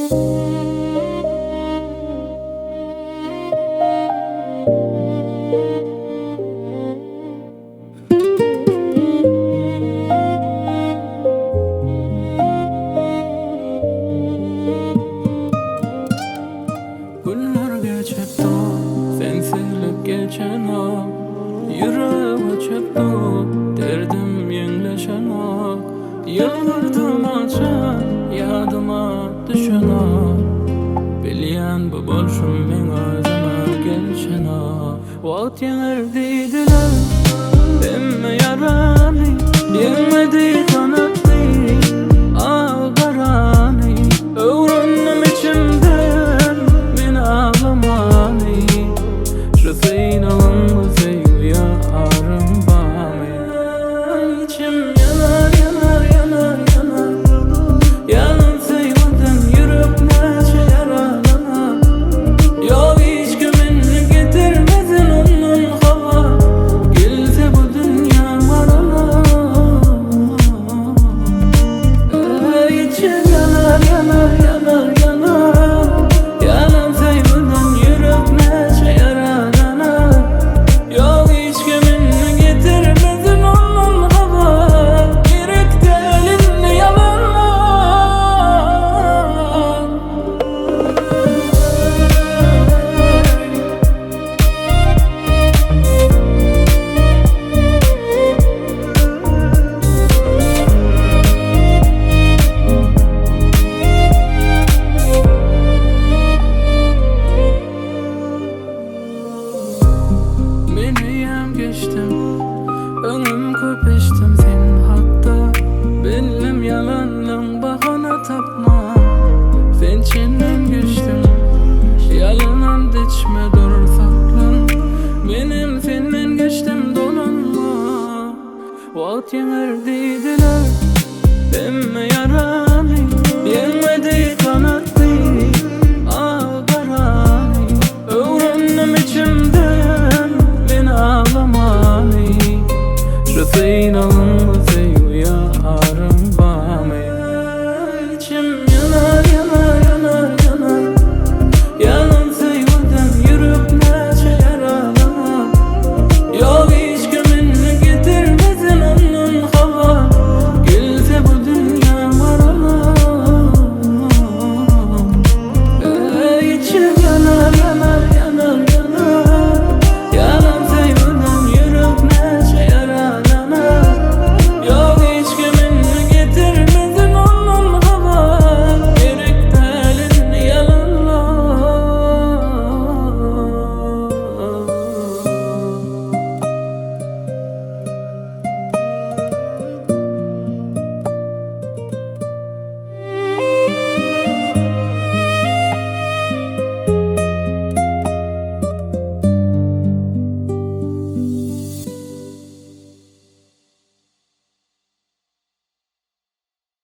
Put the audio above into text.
Günler geçip de sensizlik geçen o yüreğime çöktü derdim yengleşen o yıllardım açan yadıma düşen o bilyen bu bolşum men özüme gelşen o vaqt yener deydiler emme yarani yengmedi kanatlı al barani öğrendim içimden men ağlamani şu senin alınma sevya arım bami içim yanar yanar yanar yanar yalan sevmeden yürüp neşe yaralanar yok hiç güvenini getirmedin onun hava gelse bu dünya marana içim yanar yanar yanar yanar yalan sevmeden yürüp neşe yaralanar yok hiç güvenini getirmedin onun hava gerek delinde yalanlar Meniyem geçtim, önüm köpeştim sen hatta benim yalanım bahana tapma sen çennem geçtim yalanım deçme dur saklan benim senden geçtim dolanma vaqt yener deydiler emme yara